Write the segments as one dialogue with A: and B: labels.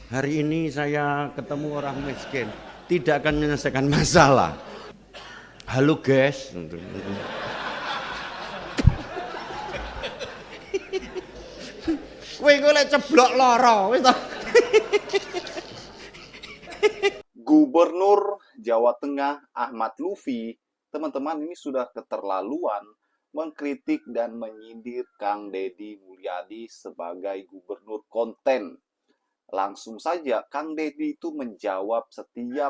A: Hari ini saya ketemu orang miskin, tidak akan menyelesaikan masalah. Halo guys. Kowe golek ceblok lara wis to.
B: Gubernur Jawa Tengah Ahmad Lutfi, teman-teman, ini sudah keterlaluan mengkritik dan menyindir Kang Deddy Mulyadi sebagai gubernur konten. Langsung saja Kang Deddy itu menjawab setiap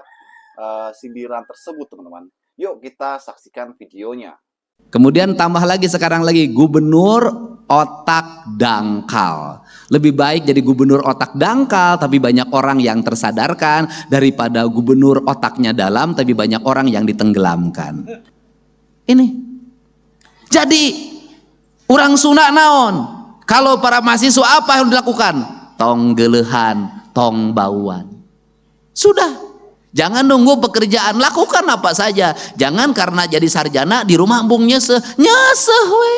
B: sindiran tersebut, teman-teman. Yuk kita saksikan videonya.
C: Kemudian tambah lagi sekarang lagi gubernur otak dangkal. Lebih baik jadi gubernur otak dangkal tapi banyak orang yang tersadarkan daripada gubernur otaknya dalam tapi banyak orang yang ditenggelamkan. Ini. Jadi orang Sunda naon? Kalau para mahasiswa apa yang dilakukan? Tong gelehan, tong bauan. Sudah. Jangan nunggu pekerjaan, lakukan apa saja. Jangan karena jadi sarjana di rumah embung nyeseh we.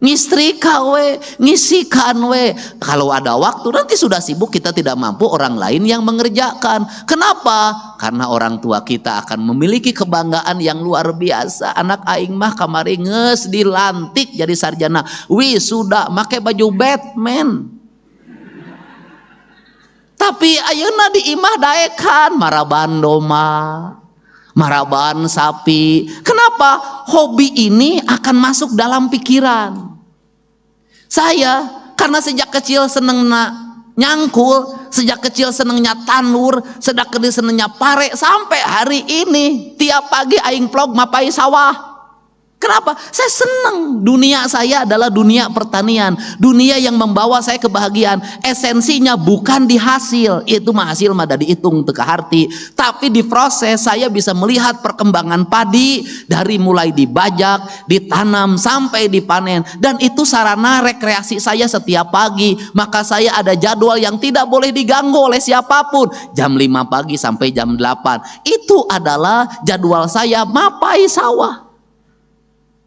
C: Ngistrika we, ngisikan we. Kalau ada waktu nanti sudah sibuk kita tidak mampu, orang lain yang mengerjakan. Kenapa? Karena orang tua kita akan memiliki kebanggaan yang luar biasa. Anak aing mah kamari geus dilantik jadi sarjana. Sudah make baju Batman. Tapi ayeuna di imah daekan maraban domba, maraban sapi. Kenapa? Hobi ini akan masuk dalam pikiran saya karena sejak kecil seneng nyangkul, sejak kecil senengnya tanur, sejak kecil senengnya pare, sampai hari ini tiap pagi aing vlog mapai sawah. Kenapa? Saya senang. Dunia saya adalah dunia pertanian, dunia yang membawa saya kebahagiaan. Esensinya bukan di hasil, itu mah hasil mah da dihitung teu harti, tapi di proses saya bisa melihat perkembangan padi dari mulai dibajak, ditanam sampai dipanen, dan itu sarana rekreasi saya setiap pagi. Maka saya ada jadwal yang tidak boleh diganggu oleh siapapun. Jam 5 pagi sampai jam 8 itu adalah jadwal saya mapai sawah.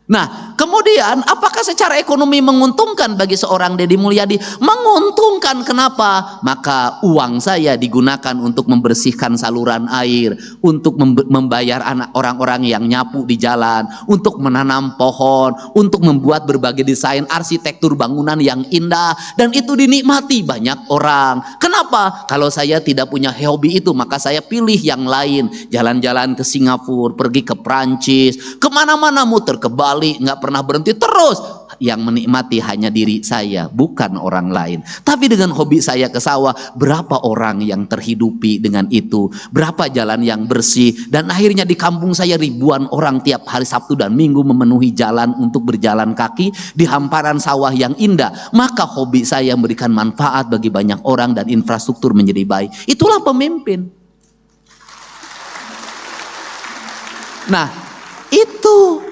C: Nah, kemudian apakah secara ekonomi menguntungkan bagi seorang Deddy Mulyadi? Menguntungkan. Kenapa? Maka uang saya digunakan untuk membersihkan saluran air, untuk membayar anak orang-orang yang nyapu di jalan, untuk menanam pohon, untuk membuat berbagai desain arsitektur bangunan yang indah, dan itu dinikmati banyak orang. Kenapa? Kalau saya tidak punya hobi itu, maka saya pilih yang lain. Jalan-jalan ke Singapura, pergi ke Prancis, kemana-mana muter ke Bali, nggak pernah berhenti terus. Yang menikmati hanya diri saya, bukan orang lain. Tapi dengan hobi saya ke sawah, berapa orang yang terhidupi dengan itu, berapa jalan yang bersih, dan akhirnya di kampung saya ribuan orang tiap hari Sabtu dan Minggu memenuhi jalan untuk berjalan kaki di hamparan sawah yang indah. Maka hobi saya memberikan manfaat bagi banyak orang dan infrastruktur menjadi baik. Itulah pemimpin. Nah, itu.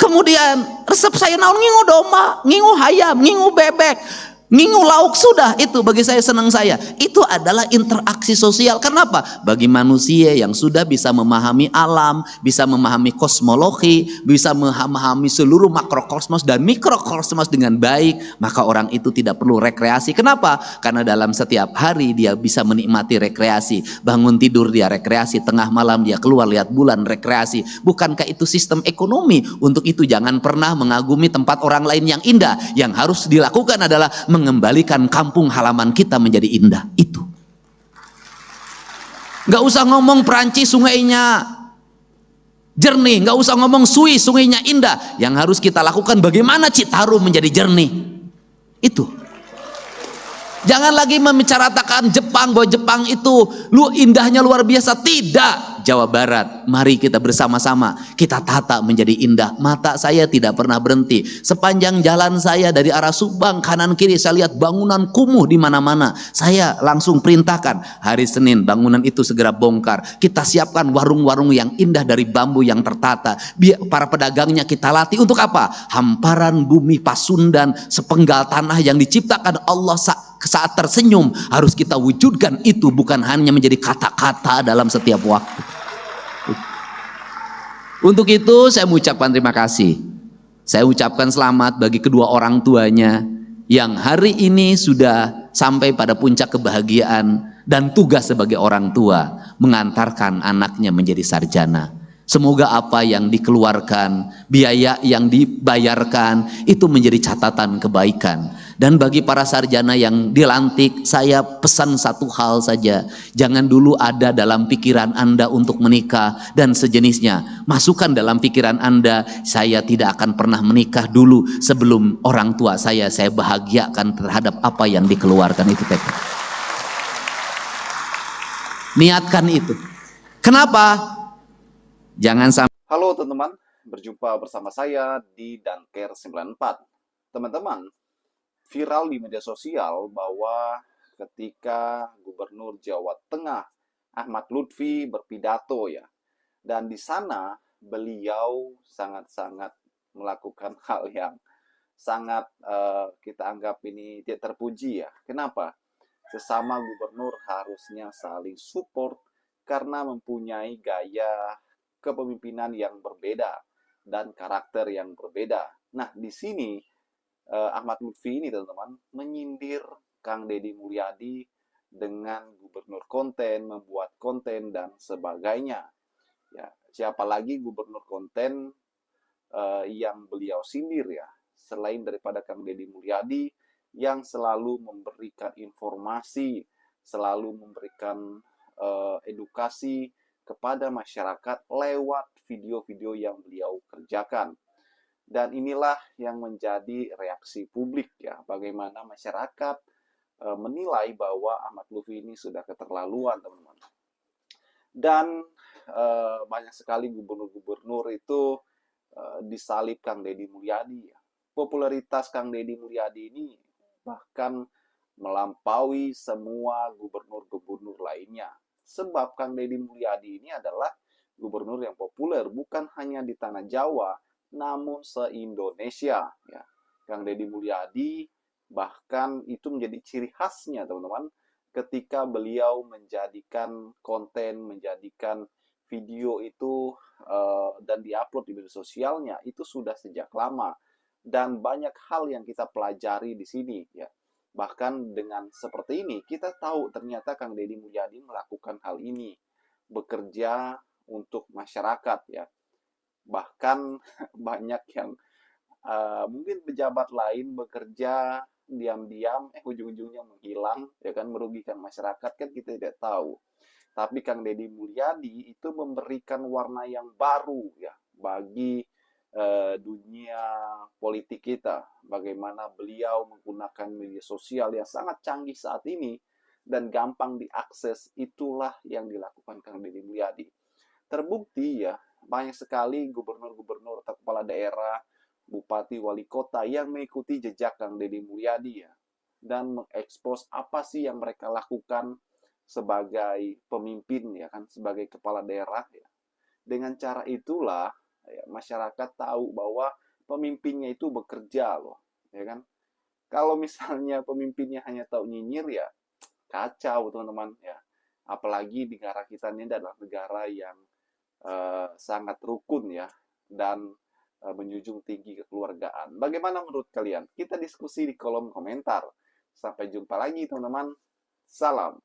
C: Kemudian resep saya naon, ngingu domba, ngingu hayam, ngingu bebek, ngingu lauk, sudah itu bagi saya senang saya. Itu adalah interaksi sosial. Kenapa? Bagi manusia yang sudah bisa memahami alam, bisa memahami kosmologi, bisa memahami seluruh makrokosmos dan mikrokosmos dengan baik, maka orang itu tidak perlu rekreasi. Kenapa? Karena dalam setiap hari dia bisa menikmati rekreasi. Bangun tidur dia rekreasi, tengah malam dia keluar lihat bulan rekreasi. Bukankah itu sistem ekonomi? Untuk itu jangan pernah mengagumi tempat orang lain yang indah. Yang harus dilakukan adalah mengembalikan kampung halaman kita menjadi indah. Itu. Gak usah ngomong Perancis sungainya jernih, gak usah ngomong Swiss sungainya indah. Yang harus kita lakukan bagaimana Citarum menjadi jernih. Itu. Jangan lagi membicarakan Jepang, bahwa Jepang itu indahnya luar biasa. Tidak. Jawa Barat, mari kita bersama-sama kita tata menjadi indah. Mata saya tidak pernah berhenti. Sepanjang jalan saya dari arah Subang kanan kiri saya lihat bangunan kumuh di mana-mana. Saya langsung perintahkan hari Senin bangunan itu segera bongkar. Kita siapkan warung-warung yang indah dari bambu yang tertata. Biar para pedagangnya kita latih untuk apa? Hamparan bumi Pasundan, sepenggal tanah yang diciptakan Allah saat tersenyum harus kita wujudkan. Itu bukan hanya menjadi kata-kata dalam setiap waktu. Untuk itu saya mengucapkan terima kasih. Saya ucapkan selamat bagi kedua orang tuanya yang hari ini sudah sampai pada puncak kebahagiaan dan tugas sebagai orang tua mengantarkan anaknya menjadi sarjana. Semoga apa yang dikeluarkan, biaya yang dibayarkan itu menjadi catatan kebaikan. Dan bagi para sarjana yang dilantik, saya pesan satu hal saja, jangan dulu ada dalam pikiran Anda untuk menikah dan sejenisnya. Masukkan dalam pikiran Anda, saya tidak akan pernah menikah dulu sebelum orang tua saya bahagiakan terhadap apa yang dikeluarkan itu. Niatkan itu. Kenapa? Jangan sampai.
B: Halo teman-teman, berjumpa bersama saya di Danker 94. Teman-teman, viral di media sosial bahwa ketika Gubernur Jawa Tengah Ahmad Lutfi berpidato ya, dan di sana beliau sangat-sangat melakukan hal yang sangat kita anggap ini tidak terpuji ya. Kenapa? Sesama gubernur harusnya saling support karena mempunyai gaya kepemimpinan yang berbeda dan karakter yang berbeda. Nah, di sini Ahmad Lutfi ini teman-teman menyindir Kang Deddy Mulyadi dengan gubernur konten, membuat konten dan sebagainya. Ya, siapa lagi gubernur konten yang beliau sindir ya, selain daripada Kang Deddy Mulyadi yang selalu memberikan informasi, selalu memberikan edukasi kepada masyarakat lewat video-video yang beliau kerjakan. Dan inilah yang menjadi reaksi publik ya, bagaimana masyarakat menilai bahwa Ahmad Lutfi ini sudah keterlaluan, teman-teman. Dan banyak sekali gubernur-gubernur itu disalib Kang Deddy Mulyadi ya. Popularitas Kang Deddy Mulyadi ini bahkan melampaui semua gubernur-gubernur lainnya. Sebab Kang Deddy Mulyadi ini adalah gubernur yang populer bukan hanya di tanah Jawa, namun se-Indonesia. Ya. Kang Deddy Mulyadi bahkan itu menjadi ciri khasnya teman-teman ketika beliau menjadikan konten, menjadikan video itu dan diupload di media sosialnya itu sudah sejak lama. Dan banyak hal yang kita pelajari di sini ya. Bahkan dengan seperti ini, kita tahu ternyata Kang Deddy Mulyadi melakukan hal ini. Bekerja untuk masyarakat ya. Bahkan banyak yang mungkin pejabat lain bekerja diam-diam, ujung-ujungnya menghilang, ya kan, merugikan masyarakat kan kita tidak tahu. Tapi Kang Deddy Mulyadi itu memberikan warna yang baru ya bagi dunia politik kita, bagaimana beliau menggunakan media sosial yang sangat canggih saat ini dan gampang diakses, itulah yang dilakukan Kang Deddy Mulyadi. Terbukti ya, banyak sekali gubernur-gubernur atau kepala daerah, bupati, wali kota yang mengikuti jejak Kang Deddy Mulyadi ya, dan mengekspos apa sih yang mereka lakukan sebagai pemimpin ya kan, sebagai kepala daerah ya. Dengan cara itulah ya, masyarakat tahu bahwa pemimpinnya itu bekerja loh, ya kan? Kalau misalnya pemimpinnya hanya tahu nyinyir ya kacau teman-teman ya. Apalagi di negara kita ini adalah negara yang sangat rukun ya dan menjunjung tinggi kekeluargaan. Bagaimana menurut kalian? Kita diskusi di kolom komentar. Sampai jumpa lagi teman-teman. Salam.